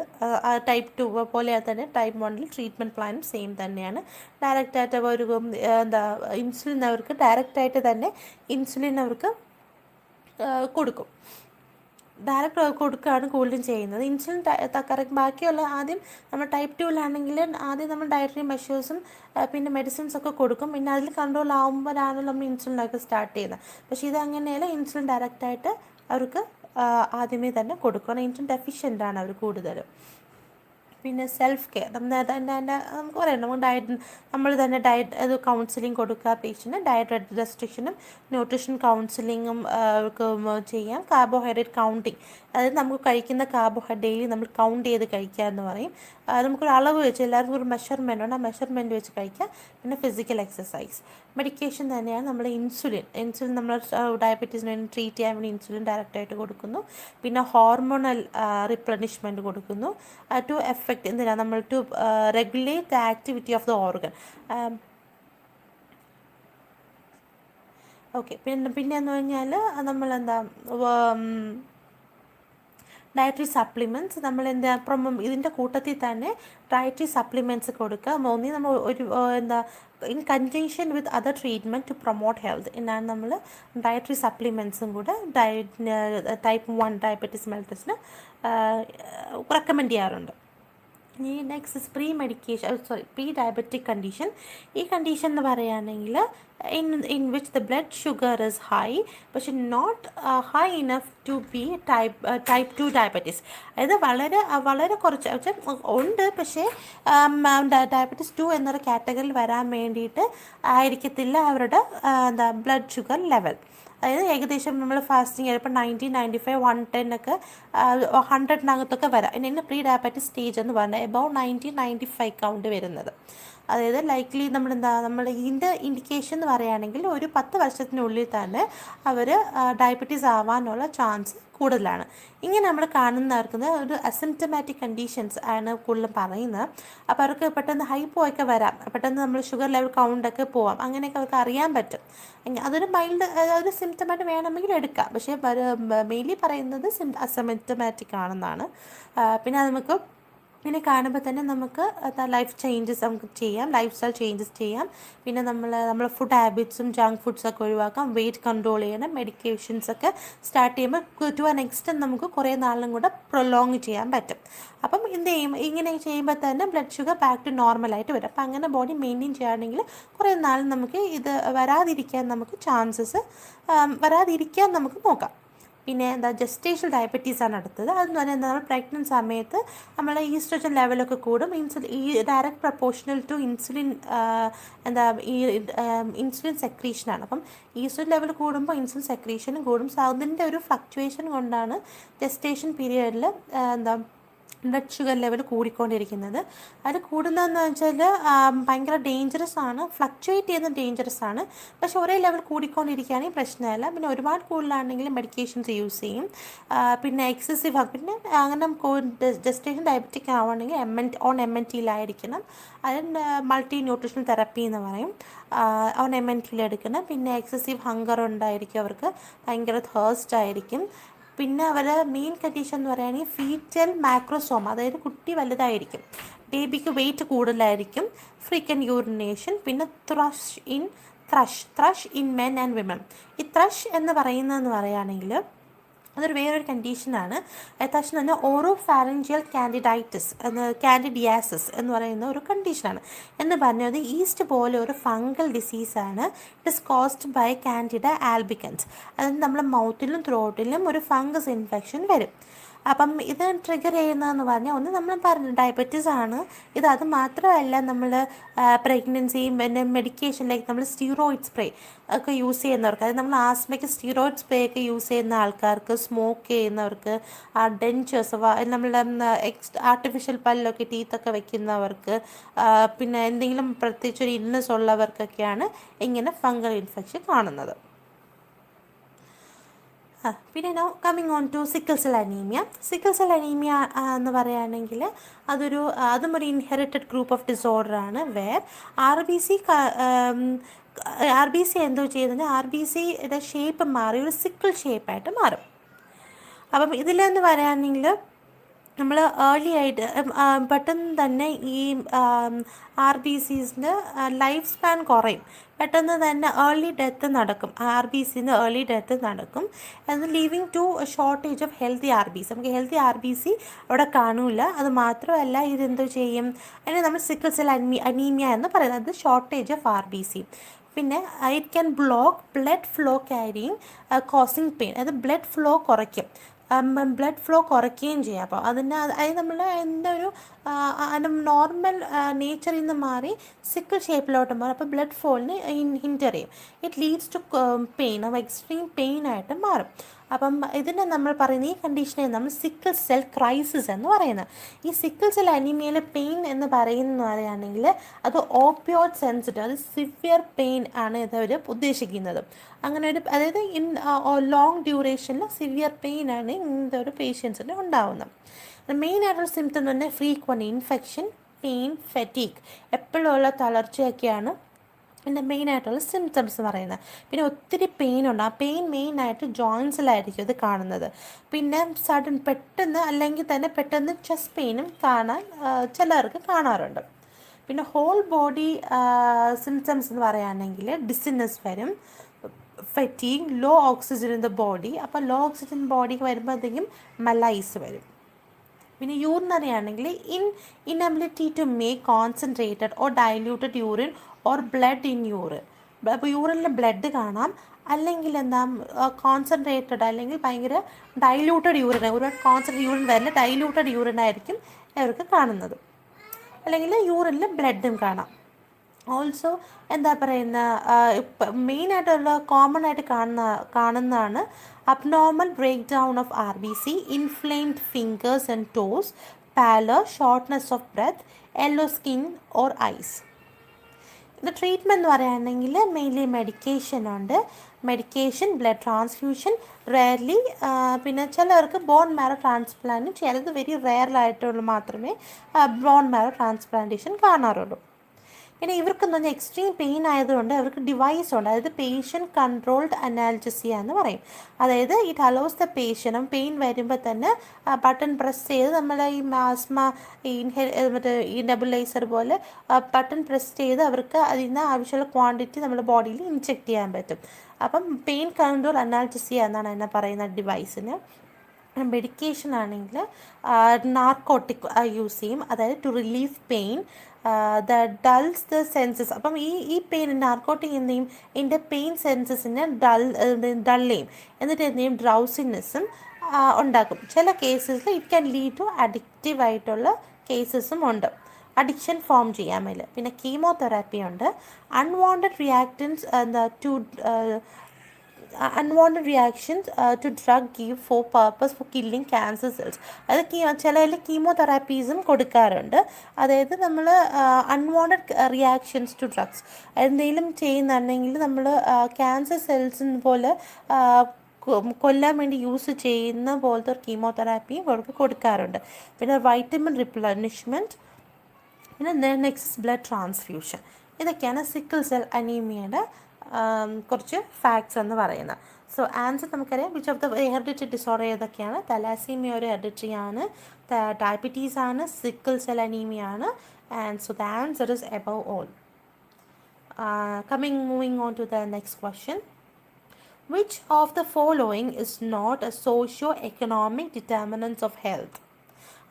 ടൈപ്പ് 2 പോലെ തന്നെ ടൈപ്പ് 1ൽ ട്രീറ്റ്മെൻറ്റ് പ്ലാനും സെയിം തന്നെയാണ്. ഡയറക്റ്റായിട്ട് ഒരു ഇൻസുലിൻ അവർക്ക് ഡയറക്റ്റായിട്ട് തന്നെ ഇൻസുലിൻ അവർക്ക് കൊടുക്കും. ഡയറക്റ്റ് കൊടുക്കുകയാണ് കൂടുതലും ചെയ്യുന്നത്. ഇൻസുലിൻ കറക്റ്റ് ബാക്കിയുള്ള ആദ്യം നമ്മൾ ടൈപ്പ് 2ലാണെങ്കിൽ ആദ്യം നമ്മൾ ഡയറ്ററി മെഷേഴ്സും പിന്നെ മെഡിസിൻസ് ഒക്കെ കൊടുക്കും. പിന്നെ അതിൽ കൺട്രോൾ ആകുമ്പോഴാണല്ലോ നമ്മൾ ഇൻസുലിനൊക്കെ സ്റ്റാർട്ട് ചെയ്യുന്നത്. പക്ഷേ ഇതങ്ങനെയല്ല, ഇൻസുലിൻ ഡയറക്റ്റായിട്ട് അവർക്ക് ആദ്യമേ തന്നെ കൊടുക്കണം. ഇൻസുലിൻ ഡെഫിഷ്യൻ്റാണ് അവർ കൂടുതലും. പിന്നെ സെൽഫ് കെയർ, നമുക്ക് പറയാം, നമ്മൾ തന്നെ ഡയറ്റ് കൗൺസിലിംഗ് കൊടുക്കുക പേഷ്യൻറ്റ്. ഡയറ്റ് റെസ്ട്രിക്ഷനും ന്യൂട്രീഷൻ കൗൺസിലിങ്ങും ചെയ്യാം. കാർബോഹൈഡ്രേറ്റ് കൗണ്ടിങ്, അതായത് നമുക്ക് കഴിക്കുന്ന കാർബോഹൈഡ്രേറ്റ് ഡെയിലി നമ്മൾ കൗണ്ട് ചെയ്ത് കഴിക്കുക എന്ന് പറയും. നമുക്കൊരു അളവ് വെച്ച് എല്ലാവർക്കും ഒരു മെഷർമെൻ്റ് ഉണ്ട്, ആ മെഷർമെൻറ്റ് വെച്ച് കഴിക്കുക. പിന്നെ ഫിസിക്കൽ എക്സസൈസ്. മെഡിക്കേഷൻ തന്നെയാണ് നമ്മൾ ഇൻസുലിൻ നമ്മൾ ഡയബറ്റീസിന് വേണ്ടി ട്രീറ്റ് ചെയ്യാൻ വേണ്ടി ഇൻസുലിൻ ഡയറക്റ്റായിട്ട് കൊടുക്കുന്നു. പിന്നെ ഹോർമോണൽ റിപ്ലനിഷ്മെൻറ്റ് കൊടുക്കുന്നു ടു എഫക്റ്റ് നമ്മൾ to regulate the activity of the organ. Okay, പിന്നെയെന്ന് പറഞ്ഞാൽ നമ്മളെന്താ ഡയറ്ററി സപ്ലിമെൻറ്റ്സ് നമ്മൾ എന്താ ഇതിൻ്റെ കൂട്ടത്തിൽ തന്നെ ഡയറ്ററി സപ്ലിമെൻറ്റ്സ് കൊടുക്കുക. ഒന്നി നമ്മൾ ഒരു എന്താ in conjunction with other treatment to promote health എന്നാണ് നമ്മൾ ഡയറ്ററി സപ്ലിമെൻറ്റ്സും കൂടെ ടൈപ്പ് 1 ഡയബറ്റീസ് മെൽറ്റസിന് റെക്കമെൻഡ് ചെയ്യാറുണ്ട്. ഈ നെക്സ്റ്റ് പ്രീ ഡയബറ്റിക് കണ്ടീഷൻ. ഈ കണ്ടീഷൻ എന്ന് പറയുകയാണെങ്കിൽ in which the blood sugar is high but not high enough to be type 2 diabetes. അതായത് വളരെ കുറച്ച് ഉണ്ട്, പക്ഷേ ഡയബറ്റീസ് 2 എന്നൊരു കാറ്റഗറിയിൽ വരാൻ വേണ്ടിയിട്ട് ആയിരിക്കത്തില്ല അവരുടെ ബ്ലഡ് ഷുഗർ ലെവൽ. അതായത് ഏകദേശം നമ്മൾ ഫാസ്റ്റിംഗ് ചിലപ്പോൾ 90, 95, 110 ഒക്കെ 100-നകത്തൊക്കെ വരാം. ഇതിന് പ്രീ ഡയബറ്റിക് സ്റ്റേജ് എന്ന് പറഞ്ഞാൽ എബവ് 90, 95 കൗണ്ട് വരുന്നത്. അതായത് ലൈക്ലി നമ്മൾ ഇതിൻ്റെ ഇൻഡിക്കേഷൻ എന്ന് പറയുകയാണെങ്കിൽ ഒരു 10 വർഷത്തിനുള്ളിൽ തന്നെ അവർ ഡയബറ്റീസ് ആവാനുള്ള ചാൻസ് കൂടുതലാണ്. ഇങ്ങനെ നമ്മൾ കാണുന്നവർക്ക് ഒരു അസിംറ്റമാറ്റിക് കണ്ടീഷൻസ് ആണ് കൂടുതലും പറയുന്നത്. അപ്പോൾ അവർക്ക് പെട്ടെന്ന് ഹൈപ്പോ ഒക്കെ വരാം, പെട്ടെന്ന് നമ്മൾ ഷുഗർ ലെവൽ കൗണ്ടൊക്കെ പോവാം, അങ്ങനെയൊക്കെ അവർക്ക് അറിയാൻ പറ്റും. അതൊരു മൈൽഡ് ഒരു സിംറ്റമായിട്ട് വേണമെങ്കിൽ എടുക്കാം, പക്ഷേ മെയിൻലി പറയുന്നത് അസിംറ്റമാറ്റിക് ആണെന്നാണ്. പിന്നെ നമുക്ക് ഇങ്ങനെ കാണുമ്പോൾ തന്നെ നമുക്ക് ലൈഫ് ചേഞ്ചസ് നമുക്ക് ചെയ്യാം, ലൈഫ് സ്റ്റൈൽ ചേഞ്ചസ് ചെയ്യാം. പിന്നെ നമ്മൾ ഫുഡ് ഹാബിറ്റ്സും ജങ്ക് ഫുഡ്സൊക്കെ ഒഴിവാക്കാം, വെയിറ്റ് കൺട്രോൾ ചെയ്യണം, മെഡിക്കേഷൻസൊക്കെ സ്റ്റാർട്ട് ചെയ്യുമ്പോൾ ടു ആൻ എക്സ്റ്റെൻറ്റ് നമുക്ക് കുറേ നാളും കൂടെ പ്രൊലോങ് ചെയ്യാൻ പറ്റും. അപ്പം എന്ത് ചെയ്യും, ഇങ്ങനെ ചെയ്യുമ്പോൾ തന്നെ ബ്ലഡ് ഷുഗർ ബാക്ക് ടു നോർമലായിട്ട് വരും. അപ്പം അങ്ങനെ ബോഡി മെയിൻറ്റെയിൻ ചെയ്യുകയാണെങ്കിൽ കുറേ നാൾ നമുക്ക് ഇത് വരാതിരിക്കാൻ നമുക്ക് നോക്കാം. പിന്നെ ജസ്റ്റേഷണൽ ഡയബറ്റീസ് ആണ് അടുത്തത്. അതെന്ന് പറഞ്ഞാൽ നമ്മൾ പ്രഗ്നൻറ്റ് സമയത്ത് നമ്മൾ ഈസ്ട്രജൻ ലെവലൊക്കെ കൂടും. ഈ direct proportional to insulin insulin സെക്രീഷനാണ്. അപ്പം ഈസ്ട്രജൻ ലെവൽ കൂടുമ്പോൾ ഇൻസുലിൻ സെക്രീഷനും കൂടും. സോ അതിൻ്റെ ഒരു ഫ്ലക്ച്വേഷൻ കൊണ്ടാണ് ജസ്റ്റേഷൻ പീരിയഡിൽ ബ്ലഡ് ഷുഗർ ലെവൽ കൂടിക്കൊണ്ടിരിക്കുന്നത്. അത് കൂടുന്നതെന്ന് വെച്ചാൽ ഭയങ്കര ഡേഞ്ചറസ് ആണ്, ഫ്ലക്ച്വേറ്റ് ചെയ്യുന്ന ഡേഞ്ചറസ് ആണ്. പക്ഷേ ഒരേ ലെവൽ കൂടിക്കൊണ്ടിരിക്കുകയാണെങ്കിൽ പ്രശ്നമല്ല. പിന്നെ ഒരുപാട് കൂടുതലാണെങ്കിൽ മെഡിക്കേഷൻസ് യൂസ് ചെയ്യും. പിന്നെ എക്സസീവ് പിന്നെ അങ്ങനെ ജസ്റ്റേഷൻ ഡയബറ്റിക് ആവുകയാണെങ്കിൽ MNT-യിലായിരിക്കണം. അതിന് മൾട്ടി ന്യൂട്രീഷണൽ തെറപ്പി എന്ന് പറയും. MNT-യിൽ എടുക്കണം. പിന്നെ എക്സസീവ് ഹങ്കർ ഉണ്ടായിരിക്കും, അവർക്ക് ഭയങ്കര തേഴ്സ്റ്റ് ആയിരിക്കും. പിന്നെ അവരുടെ മെയിൻ കണ്ടീഷൻ എന്ന് പറയുകയാണെങ്കിൽ ഫീറ്റൽ മാക്രോസോമ, അതായത് കുട്ടി വലുതായിരിക്കും, ബേബിക്ക് വെയിറ്റ് കൂടുതലായിരിക്കും, ഫ്രീക്വൻറ്റ് യൂറിനേഷൻ, പിന്നെ thrush in men and women. ഈ ത്രഷ് എന്ന് പറയുകയാണെങ്കിൽ അതൊരു വേറൊരു കണ്ടീഷനാണ്. ത്രഷ് എന്ന് പറഞ്ഞാൽ ഓറോഫാരൻജിയൽ കാൻഡിഡിയാസിസ് എന്ന് പറയുന്ന ഒരു കണ്ടീഷനാണ്. എന്ന് പറഞ്ഞത് ഈസ്റ്റ് പോലെ ഒരു ഫംഗൽ ഡിസീസാണ്. It is caused by Candida albicans. അതായത് നമ്മുടെ മൗത്തിലും ത്രോട്ടിലും ഒരു ഫംഗസ് ഇൻഫെക്ഷൻ വരും. അപ്പം ഇത് ട്രിഗർ ചെയ്യുന്നതെന്ന് പറഞ്ഞാൽ ഒന്ന് നമ്മൾ പറഞ്ഞു ഡയബറ്റീസ് ആണ് ഇത്. അത് മാത്രമല്ല, നമ്മൾ പ്രഗ്നൻസിയും പിന്നെ മെഡിക്കേഷൻ ലൈക്ക് നമ്മൾ സ്റ്റീറോയിഡ് സ്പ്രേ ഒക്കെ യൂസ് ചെയ്യുന്നവർക്ക്, അതായത് നമ്മൾ ആസ്മയ്ക്ക് സ്റ്റീറോയിഡ് സ്പ്രേ ഒക്കെ യൂസ് ചെയ്യുന്ന ആൾക്കാർക്ക്, സ്മോക്ക് ചെയ്യുന്നവർക്ക്, ഡെൻച്ചേഴ്സ് നമ്മളുടെ ആർട്ടിഫിഷ്യൽ പല്ലൊക്കെ ടീത്തൊക്കെ വെക്കുന്നവർക്ക്, പിന്നെ എന്തെങ്കിലും പ്രത്യേകിച്ച് ഒരു ഇൽനെസ് ഉള്ളവർക്കൊക്കെയാണ് ഇങ്ങനെ ഫംഗൽ ഇൻഫെക്ഷൻ കാണുന്നത്. പിന്നെ coming on to sickle cell anaemia. Sickle cell anaemia എന്ന് പറയുകയാണെങ്കിൽ അതും ഒരു ഇൻഹെറിറ്റഡ് ഗ്രൂപ്പ് ഓഫ് ഡിസോർഡറാണ്. ആർ ബി സി എന്തോ ചെയ്യുന്നത്, RBCയുടെ ഷേപ്പ് മാറി ഒരു സിക്കിൾ ഷേപ്പായിട്ട് മാറും. അപ്പം ഇതിലെന്ന് പറയുകയാണെങ്കിൽ നമ്മൾ ഏർലി ആയിട്ട് പെട്ടെന്ന് തന്നെ ഈ RBCസിൻ്റെ ലൈഫ് സ്പാൻ കുറയും. പെട്ടെന്ന് തന്നെ ഏർലി ഡെത്ത് നടക്കും, RBCൻ്റെ ഏർലി ഡെത്ത് നടക്കും. അത് leaving to shortage of healthy RBC. നമുക്ക് ഹെൽത്തി RBC അവിടെ കാണില്ല. അത് മാത്രമല്ല, ഇതെന്തോ ചെയ്യും, അതിനെ നമ്മൾ സിക്കിൾ സെൽ അനീമിയ എന്ന് പറയുന്നത്. അത് ഷോർട്ടേജ് ഓഫ് RBC. പിന്നെ it can block blood flow carrying causing pain. അത് ബ്ലഡ് ഫ്ലോ കുറയ്ക്കുകയും ചെയ്യാം. അപ്പോൾ അത് നമ്മൾ എന്താ ഒരു നോർമൽ നേച്ചറിൽ നിന്ന് മാറി സിക്കിൾ ഷേപ്പിലോട്ട് മാറും. അപ്പോൾ ബ്ലഡ് ഫ്ലോന് ഹിൻഡർ ചെയ്യും. ഇറ്റ് ലീഡ്സ് ടു പെയിൻ, അപ്പോൾ എക്സ്ട്രീം പെയിൻ ആയിട്ട് മാറും. അപ്പം ഇതിനെ നമ്മൾ പറയുന്ന ഈ കണ്ടീഷനെ നമ്മൾ സിക്കിൾ സെൽ ക്രൈസിസ് എന്ന് പറയുന്നത്. ഈ സിക്കിൾ സെൽ അനീമിയയിലെ പെയിൻ എന്ന് പറയുകയാണെങ്കിൽ അത് ഓപ്പിയോയിഡ് സെൻസിറ്റീവ്, അത് സിവിയർ പെയിൻ ആണ് ഇതവർ ഉദ്ദേശിക്കുന്നത്. അങ്ങനെ അതായത് ലോങ് ഡ്യൂറേഷനിൽ സിവിയർ പെയിൻ ആണ് ഇങ്ങനത്തെ ഒരു പേഷ്യൻസിന് ഉണ്ടാവുന്നത്. മെയിൻ ആയിട്ടുള്ള സിംറ്റം എന്ന് പറഞ്ഞാൽ ഫ്രീക്വൻറ്റ് ഇൻഫെക്ഷൻ, പെയിൻ, ഫെറ്റീഗ്, എപ്പോഴുള്ള തളർച്ചയൊക്കെയാണ് പിന്നെ മെയിനായിട്ടുള്ള സിംറ്റംസ് എന്ന് പറയുന്നത്. പിന്നെ ഒത്തിരി പെയിൻ ഉണ്ട്. ആ പെയിൻ മെയിനായിട്ട് ജോയിൻസിലായിരിക്കും ഇത് കാണുന്നത്. പിന്നെ സഡൻ പെട്ടെന്ന് അല്ലെങ്കിൽ തന്നെ പെട്ടെന്ന് ചെസ്റ്റ് പെയിനും കാണാൻ ചിലർക്ക് കാണാറുണ്ട്. പിന്നെ ഹോൾ ബോഡി സിംറ്റംസ് എന്ന് പറയുകയാണെങ്കിൽ ഡിസിനെസ് വരും, fatigue, low oxygen in the body. അപ്പോൾ ലോ ഓക്സിജൻ ബോഡിക്ക് വരുമ്പോഴത്തേക്കും മലൈസ് വരും. പിന്നെ യൂറിനറി ആണെങ്കിൽ inability to make concentrated or diluted urine or blood in urine. അപ്പോൾ യൂറിനിൽ ബ്ലഡ് കാണാം, അല്ലെങ്കിൽ എന്താ കോൺസെൻട്രേറ്റഡ് അല്ലെങ്കിൽ ഭയങ്കര ഡൈല്യൂട്ടഡ് യൂറിൻ, ഒരുപാട് കോൺസെൻട്രേറ്റ് യൂറിൻ വരില്ല, ഡൈല്യൂട്ടഡ് യൂറിൻ ആയിരിക്കും അവർക്ക് കാണുന്നത്. അല്ലെങ്കിൽ യൂറിനിൽ ബ്ലഡും കാണാം. ഓൾസോ എന്താ പറയുന്ന മെയിനായിട്ടുള്ള കോമൺ ആയിട്ട് കാണുന്നതാണ് abnormal break down of RBC, inflamed fingers and toes, pallor, shortness of breath, yellow skin or eyes. ഇത് ട്രീറ്റ്മെൻറ്റ് എന്ന് പറയുകയാണെങ്കിൽ മെയിൻലി മെഡിക്കേഷൻ ഉണ്ട്. മെഡിക്കേഷൻ, ബ്ലഡ് ട്രാൻസ്ഫ്യൂഷൻ, റെയർലി പിന്നെ ചിലർക്ക് ബോൺ മാരോ ട്രാൻസ്പ്ലാന്റും, ചിലത് വെരി റെയറായിട്ടുള്ള മാത്രമേ ബോൺ മാരോ ട്രാൻസ്പ്ലാന്റേഷൻ കാണാറുള്ളൂ. പിന്നെ ഇവർക്കെന്ന് പറഞ്ഞാൽ എക്സ്ട്രീം പെയിൻ ആയതുകൊണ്ട് അവർക്ക് ഡിവൈസ് ഉണ്ട്, അതായത് പേഷ്യൻറ്റ് കൺട്രോൾഡ് അനാൽജസിയ എന്ന് പറയും. അതായത് it allows the patient pain വരുമ്പോൾ തന്നെ ബട്ടൺ പ്രസ് ചെയ്ത് നമ്മൾ ഈ ആസ്മ മറ്റേ ഈ നെബുലൈസർ പോലെ ബട്ടൺ പ്രസ് ചെയ്ത് അവർക്ക് അതിൽ നിന്ന് ആവശ്യമുള്ള ക്വാണ്ടിറ്റി നമ്മുടെ ബോഡിയിൽ ഇൻജെക്റ്റ് ചെയ്യാൻ പറ്റും. അപ്പം പെയിൻ കൺട്രോൾ അനാൽജസിയ എന്നാണ് എന്നെ പറയുന്ന ഡിവൈസിന്. മെഡിക്കേഷൻ ആണെങ്കിൽ നാർക്കോട്ടിക് യൂസ് ചെയ്യും, അതായത് to relief pain, the dulls the senses. അപ്പം ഈ പെയിൻ നാർക്കോട്ടിക് എന്ത് ചെയ്യും, ഇതിൻ്റെ പെയിൻ സെൻസസിനെ ഡൾ ചെയ്യും, എന്നിട്ട് എന്ത് ചെയ്യും, ഡ്രൗസിനെസ്സും ഉണ്ടാക്കും. ചില കേസസിൽ it can lead to addictive ആയിട്ടുള്ള കേസസും ഉണ്ട്, അഡിക്ഷൻ ഫോം ചെയ്യാൻ വേണ്ടി. പിന്നെ കീമോതെറാപ്പി ഉണ്ട്. Unwanted reactance unwanted reactions to drug give for purpose for killing cancer cells. അതായത് ചിലതിൽ കീമോതെറാപ്പീസും കൊടുക്കാറുണ്ട്. അതായത് നമ്മൾ അൺവാണ്ടഡ് റിയാക്ഷൻസ് ടു ഡ്രഗ്സ് എന്തെങ്കിലും ചെയ്യുന്നുണ്ടെങ്കിൽ നമ്മൾ ക്യാൻസർ സെൽസിന് പോലെ കൊല്ലാൻ വേണ്ടി യൂസ് ചെയ്യുന്ന പോലത്തെ ഒരു കീമോതെറാപ്പിയും അവർക്ക് കൊടുക്കാറുണ്ട്. പിന്നെ വൈറ്റമിൻ റിപ്ലനിഷ്മെൻറ്റ്, പിന്നെ നെക്സ്റ്റ് ബ്ലഡ് ട്രാൻസ്ഫ്യൂഷൻ. ഇതൊക്കെയാണ് സിക്കിൾ സെൽ അനീമിയയുടെ കുറച്ച് ഫാക്ട്സ് എന്ന് പറയുന്നത്. സോ ആൻസർ നമുക്കറിയാം. Which of the hereditary disorder ഏതൊക്കെയാണ്? തലാസീമിയ ഒരു ഹെറിഡിറ്ററി ആണ്, ഡയബറ്റീസ് ആണ്, സിക്കിൾ സെൽ അനീമിയ ആണ്. And so the answer is above all. Moving on to the next question. Which of the following is not a socio-economic determinants of health?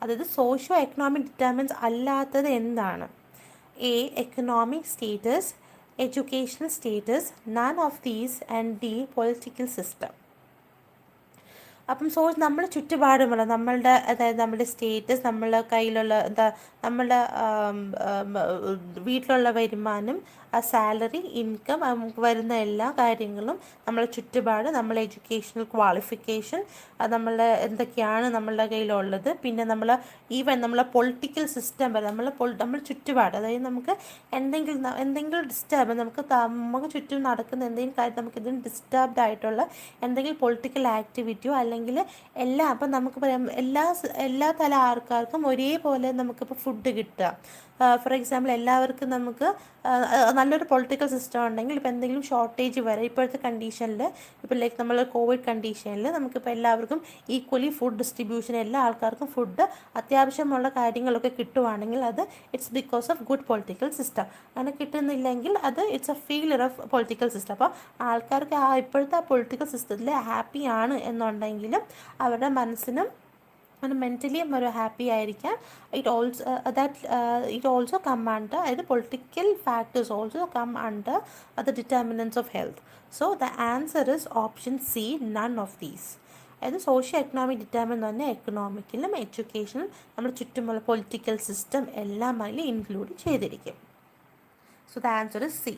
അതായത് socio economic determinants അല്ലാത്തത് എന്താണ്? A, economic status, educational status, none of these, and D, political system. അപ്പം നമ്മൾ ചുറ്റുപാടുമുള്ള നമ്മളുടെ, അതായത് നമ്മുടെ status, നമ്മളുടെ കയ്യിലുള്ള നമ്മളുടെ വീട്ടിലുള്ള വരുമാനം, സാലറി, ഇൻകം, നമുക്ക് വരുന്ന എല്ലാ കാര്യങ്ങളും, നമ്മളെ ചുറ്റുപാട്, നമ്മളെ എഡ്യൂക്കേഷണൽ ക്വാളിഫിക്കേഷൻ, നമ്മളുടെ എന്തൊക്കെയാണ് നമ്മളുടെ കയ്യിലുള്ളത്, പിന്നെ നമ്മളെ പൊളിറ്റിക്കൽ സിസ്റ്റം വരെ നമ്മൾ ചുറ്റുപാട്, അതായത് നമുക്ക് എന്തെങ്കിലും ഡിസ്റ്റർബ്, നമുക്ക് ചുറ്റും നടക്കുന്ന എന്തെങ്കിലും കാര്യം നമുക്കിതിന് ഡിസ്റ്റർബ്ഡ് ആയിട്ടുള്ള എന്തെങ്കിലും പൊളിറ്റിക്കൽ ആക്ടിവിറ്റിയോ അല്ലെങ്കിൽ അപ്പം നമുക്ക് പറയാം എല്ലാ തല ആൾക്കാർക്കും ഒരേപോലെ നമുക്കിപ്പോൾ ഫുഡ് കിട്ടുക. ഫോർ എക്സാമ്പിൾ എല്ലാവർക്കും നമുക്ക് നല്ലൊരു പൊളിറ്റിക്കൽ സിസ്റ്റം ഉണ്ടെങ്കിൽ ഇപ്പോൾ എന്തെങ്കിലും ഷോർട്ടേജ് വരെ ഇപ്പോഴത്തെ കണ്ടീഷനിൽ, ഇപ്പോൾ ലൈക്ക് നമ്മൾ കോവിഡ് കണ്ടീഷനിൽ നമുക്കിപ്പോൾ എല്ലാവർക്കും ഈക്വലി ഫുഡ് ഡിസ്ട്രിബ്യൂഷൻ, എല്ലാ ആൾക്കാർക്കും ഫുഡ് അത്യാവശ്യമുള്ള കാര്യങ്ങളൊക്കെ കിട്ടുവാണെങ്കിൽ അത് it's because of good political system. അങ്ങനെ കിട്ടുന്നില്ലെങ്കിൽ അത് it's A failure of political system. അപ്പോൾ ആൾക്കാർക്ക് ഇപ്പോഴത്തെ പൊളിറ്റിക്കൽ സിസ്റ്റത്തിൽ ഹാപ്പിയാണ് എന്നുണ്ടെങ്കിലും അവരുടെ മനസ്സിനും മെൻ്റലിയും ഒരു ഹാപ്പി ആയിരിക്കാം. ഇറ്റ് ഓൾസോ കം അണ്ടർ, അതായത് political factors also come under the determinants of health. So the answer is option C, none of these. അതായത് സോഷ്യോ എക്കണോമിക് ഡിറ്റർമിൻ എന്ന് പറഞ്ഞാൽ എക്കണോമിക്കലും എഡ്യൂക്കേഷനും നമ്മുടെ ചുറ്റുമുള്ള പൊളിറ്റിക്കൽ സിസ്റ്റം എല്ലാം അതിൽ ഇൻക്ലൂഡ് ചെയ്തിരിക്കും. So the answer is C.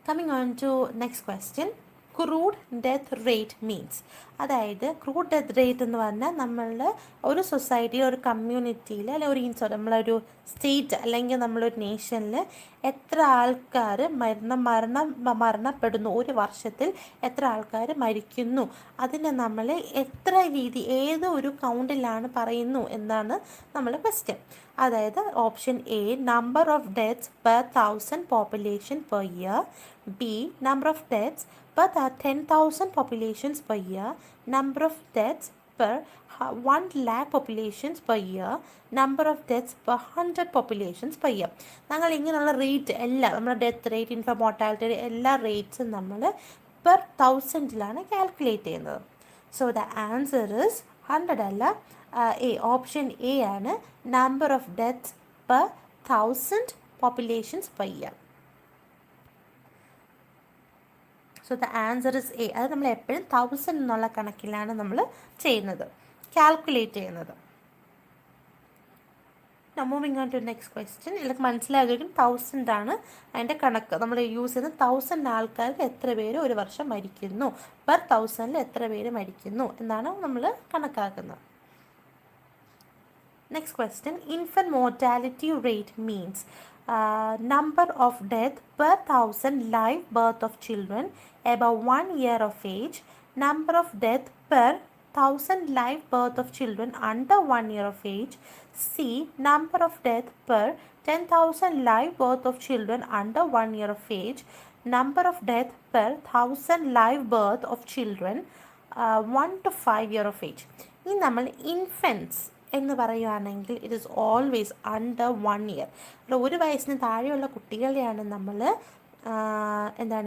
Coming on to next question. Crude death rate means. അതായത് crude death rate എന്ന് പറഞ്ഞാൽ നമ്മളുടെ ഒരു സൊസൈറ്റിയിൽ, ഒരു കമ്മ്യൂണിറ്റിയിൽ, അല്ലെങ്കിൽ ഒരു നമ്മളൊരു സ്റ്റേറ്റ് അല്ലെങ്കിൽ നമ്മളൊരു നേഷനിൽ എത്ര ആൾക്കാർ മരണപ്പെടുന്നു, ഒരു വർഷത്തിൽ എത്ര ആൾക്കാർ മരിക്കുന്നു, അതിനെ നമ്മൾ എത്ര ഏത് ഒരു കൗണ്ടിലാണ് പറയുന്നു എന്നാണ് നമ്മൾ ക്വസ്റ്റ്യൻ. അതായത് option A number of deaths per 1000 population per year, B number of deaths per 10,000 populations per year, number of deaths per 1 lakh populations per year, number of deaths per 100 populations per year. ഞങ്ങൾ ഇങ്ങനെയുള്ള rate എല്ലാം, നമ്മുടെ death rate, infant mortality എല്ലാ റേറ്റ്സും നമ്മൾ per 1000ലാണ് calculate ചെയ്യുന്നത്. So the answer is 100 അല്ല, A option A ആണ്, number of deaths per 1000 populations per year. So the answer is A. അത് നമ്മൾ എപ്പോഴും 1000 എന്നുള്ള കണക്കിലാണ് നമ്മൾ ചെയ്യുന്നത്, കാൽക്കുലേറ്റ് ചെയ്യുന്നത്. Moving on to next question. ഇതിലേക്ക് മനസ്സിലാകും 1000 ആണ് അതിൻ്റെ കണക്ക്. നമ്മൾ യൂസ് ചെയ്യുന്നത് 1000 ആൾക്കാർക്ക് എത്ര പേര് ഒരു വർഷം മരിക്കുന്നു, പെർ 1000 എത്ര പേര് മരിക്കുന്നു എന്നാണ് നമ്മൾ കണക്കാക്കുന്നത്. Next question. Infant mortality rate means number of death per 1000 live birth of children above 1 year of age, number of death per 1000 live birth of children under 1 year of age, C number of death per 10,000 live birth of children under 1 year of age, number of death per 1000 live birth of children 1 to 5 year of age. ഇനി നമ്മൾ infants എന്ന് പറയുകയാണെങ്കിൽ it is always under 1 year. ഒരു വയസ്സിന് താഴെയുള്ള കുട്ടികളെയാണ് നമ്മൾ എന്താ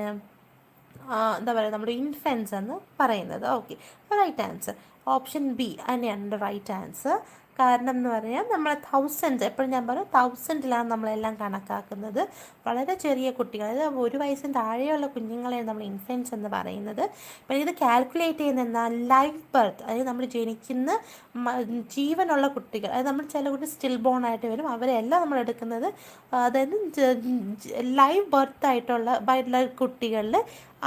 പറയുക, നമ്മുടെ ഇൻഫൻസ് എന്ന് പറയുന്നത്. Okay, right answer option B തന്നെയാണ് റൈറ്റ് ആൻസർ. കാരണം എന്ന് പറയാം, നമ്മൾ 1000 എപ്പോഴും ഞാൻ പറയും 1000ലാണ് നമ്മളെല്ലാം കണക്കാക്കുന്നത്. വളരെ ചെറിയ കുട്ടികൾ, അതായത് ഒരു വയസ്സിന് താഴെയുള്ള കുഞ്ഞുങ്ങളെയാണ് നമ്മൾ ഇൻഫൻസ് എന്ന് പറയുന്നത്. പിന്നെ ഇത് കാൽക്കുലേറ്റ് ചെയ്യുന്ന എന്നാൽ ലൈവ് ബർത്ത്, അതായത് നമ്മൾ ജനിക്കുന്ന ജീവനുള്ള കുട്ടികൾ, അതായത് നമ്മൾ ചില കുട്ടി സ്റ്റിൽ ബോൺ ആയിട്ട് വരും, അവരെല്ലാം നമ്മൾ എടുക്കുന്നത് അതായത് ലൈവ് ബർത്ത് ആയിട്ടുള്ള കുട്ടികളിൽ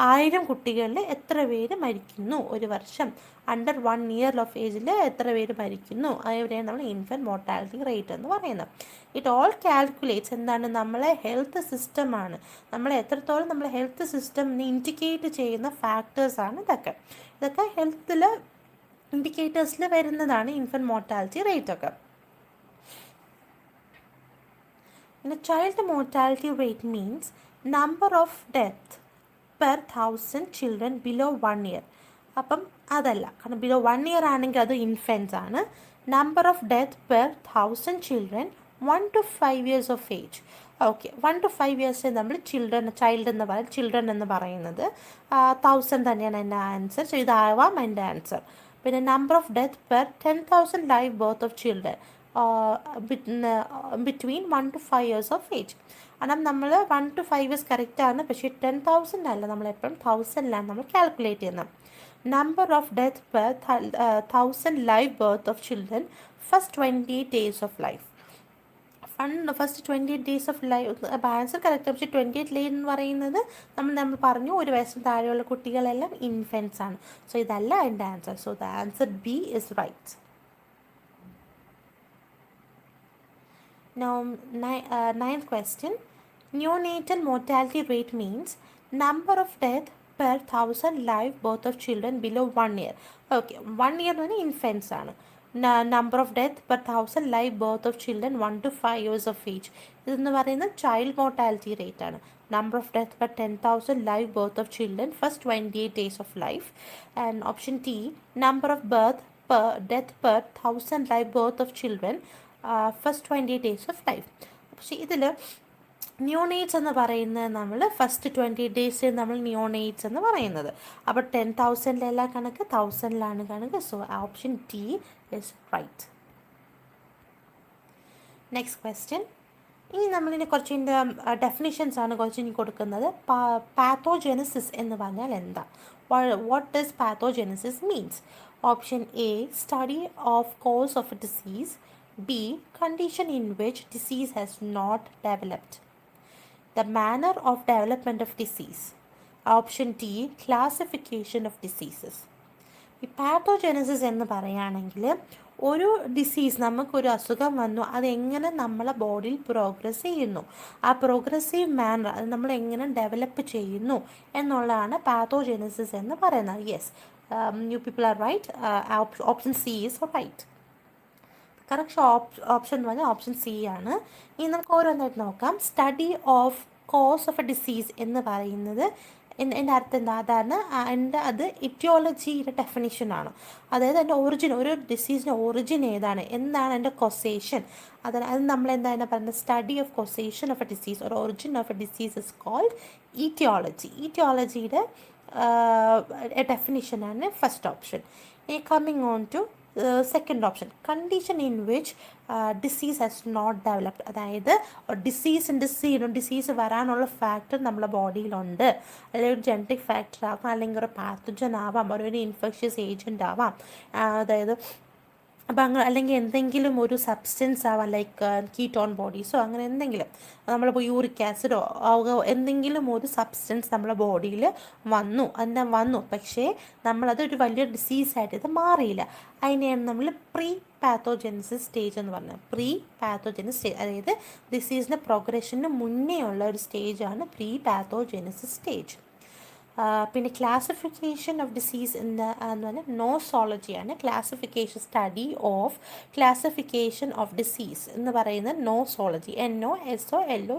1000 കുട്ടികളിൽ എത്ര പേര് മരിക്കുന്നു ഒരു വർഷം, അണ്ടർ 1 ഇയർ ഓഫ് ഏജിൽ എത്ര പേര് മരിക്കുന്നു, അതിനെയാണ് നമ്മൾ ഇൻഫൻറ്റ് മോർട്ടാലിറ്റി റേറ്റ് എന്ന് പറയുന്നത്. ഇറ്റ് ഓൾ കാൽക്കുലേറ്റ്സ് എന്താണ്, നമ്മളെ ഹെൽത്ത് സിസ്റ്റമാണ്, നമ്മളെ എത്രത്തോളം നമ്മളെ ഹെൽത്ത് സിസ്റ്റം ഇൻഡിക്കേറ്റ് ചെയ്യുന്ന ഫാക്ടേഴ്സാണ് ഇതൊക്കെ ഹെൽത്തിൽ ഇൻഡിക്കേറ്റേഴ്സിൽ വരുന്നതാണ് ഇൻഫൻറ്റ് മോർട്ടാലിറ്റി റേറ്റ് ഒക്കെ. പിന്നെ child mortality rate means number of death per 1000 children below 1 year. അപ്പം അതല്ല, കാരണം ബിലോ 1 ഇയർ ആണെങ്കിൽ അത് ഇൻഫൻസ് ആണ്. Number of death per 1000 children 1 to 5 years of age. Okay, 1 to 5 years നമ്മൾ ചിൽഡ്രൻ എന്ന് പറയുന്നത് 1000 തന്നെയാണ് എൻ്റെ ആൻസർ. സോ ഇതാവാം എൻ്റെ ആൻസർ. പിന്നെ number of death per 10,000 live birth of children between 1 to 5 years of age. കാരണം നമ്മൾ 1 to 5 years കറക്റ്റാണ്, പക്ഷേ 10,000 അല്ല, നമ്മളെപ്പോഴും 1000ലാണ് നമ്മൾ കാൽക്കുലേറ്റ് ചെയ്യുന്നത്. Number of death per 1000 live birth of children first 28 days of life. First 28 days of life answer correct. പക്ഷേ 28 days എന്ന് പറയുന്നത് നമ്മൾ പറഞ്ഞു ഒരു വയസ്സിന് താഴെയുള്ള കുട്ടികളെല്ലാം ഇൻഫൻസ് ആണ്. സോ ഇതല്ല എൻ്റെ answer. So the answer B is right. Now, ninth question. Neonatal mortality rate means number of death per 1000 live birth of children below 1 year. Okay, 1 year എന്ന് പറഞ്ഞാൽ ഇൻഫൻസ് ആണ്. Number of death per 1000 live birth of children 1 to 5 years of age. ഇതെന്ന് പറയുന്നത് child mortality rate ആണ്. Number of death per 10,000 live birth of children first 28 days of life. And option T number of death per 1000 live birth of children first 28 days of life. പക്ഷേ ഇതിൽ നിയോണേറ്റ്സ് എന്ന് പറയുന്നത് നമ്മൾ first 28 days നമ്മൾ നിയോണേറ്റ്സ് എന്ന് പറയുന്നത്. അപ്പോൾ 10,000 കണക്ക് 1000ലാണ് കണക്ക്. So option T is right. Next question. ഇനി നമ്മളിനി കുറച്ചിൻ്റെ ഡെഫിനിഷൻസ് ആണ് കുറച്ചിനി കൊടുക്കുന്നത്. പാത്തോജെനസിസ് എന്ന് പറഞ്ഞാൽ എന്താ? What does pathogenesis means? Option A study of cause of a disease, B condition in which disease has not developed, the manner of development of disease, option T classification of diseases. ഈ പാത്തോജെനസിസ് എന്ന് പറയുകയാണെങ്കിൽ ഒരു disease, നമുക്കൊരു അസുഖം വന്നു, അതെങ്ങനെ നമ്മളെ ബോഡിയിൽ പ്രോഗ്രസ് ചെയ്യുന്നു, ആ പ്രോഗ്രസീവ് മാനർ അത് നമ്മൾ എങ്ങനെ ഡെവലപ്പ് ചെയ്യുന്നു എന്നുള്ളതാണ് പാത്തോജെനസിസ് എന്ന് പറയുന്നത്. Yes, you people are right. Option C is right. Correct option എന്ന് പറഞ്ഞാൽ ഓപ്ഷൻ സി ആണ്. ഇനി നമുക്ക് ഓരോന്നായിട്ട് നോക്കാം. Study of cause of a disease എന്ന് പറയുന്നത് എൻ്റെ അർത്ഥം എന്താ, അതാണ് അത് ഇറ്റിയോളജിയുടെ ഡെഫിനിഷനാണ്. അതായത് എൻ്റെ ഒറിജിൻ, ഒരു ഡിസീസിൻ്റെ ഒറിജിൻ ഏതാണ്, എന്താണ് എൻ്റെ കൊസേഷൻ, അത് നമ്മൾ എന്താണ് പറയുന്നത്, study of causation of a disease or origin of a disease is called etiology. ഇറ്റിയോളജിയുടെ ഡെഫിനിഷനാണ് first option. Coming on to second option, condition in which disease has not developed. അതായത് ഡിസീസ് വരാനുള്ള ഫാക്ടർ നമ്മുടെ ബോഡിയിലുണ്ട്, അല്ലെങ്കിൽ ഒരു ജനറ്റിക് ഫാക്ടർ ആവാം, അല്ലെങ്കിൽ ഒരു പാത്തജൻ ആവാം, ഒരു ഇൻഫെക്ഷ്യസ് ഏജൻറ്റ് ആവാം, അതായത് അപ്പം അല്ലെങ്കിൽ എന്തെങ്കിലും ഒരു സബ്സ്റ്റൻസ് ആവാം, ലൈക്ക് കീറ്റോൺ ബോഡീസോ അങ്ങനെ എന്തെങ്കിലും, നമ്മളിപ്പോൾ യൂറിക് ആസിഡോ എന്തെങ്കിലും ഒരു സബ്സ്റ്റൻസ് നമ്മുടെ ബോഡിയിൽ വന്നു, പക്ഷേ നമ്മളത് ഒരു വലിയ ഡിസീസായിട്ട് ഇത് മാറിയില്ല. അതിനെയാണ് നമ്മൾ പ്രീ പാത്തോജെനസിസ് സ്റ്റേജ് എന്ന് പറഞ്ഞത്. പ്രീ പാത്തോജെനസിസ് സ്റ്റേജ്, അതായത് ഡിസീസിൻ്റെ പ്രോഗ്രഷന് മുന്നേ ഉള്ള ഒരു സ്റ്റേജാണ് പ്രീ പാത്തോജെനസിസ് സ്റ്റേജ്. പിന്നെ ക്ലാസിഫിക്കേഷൻ ഓഫ് ഡിസീസ് എന്ന് പറഞ്ഞാൽ നോസോളജിയാണ്. Classification, study of classification of disease എന്ന് പറയുന്നത് നോസോളജി. NOSOLOGY.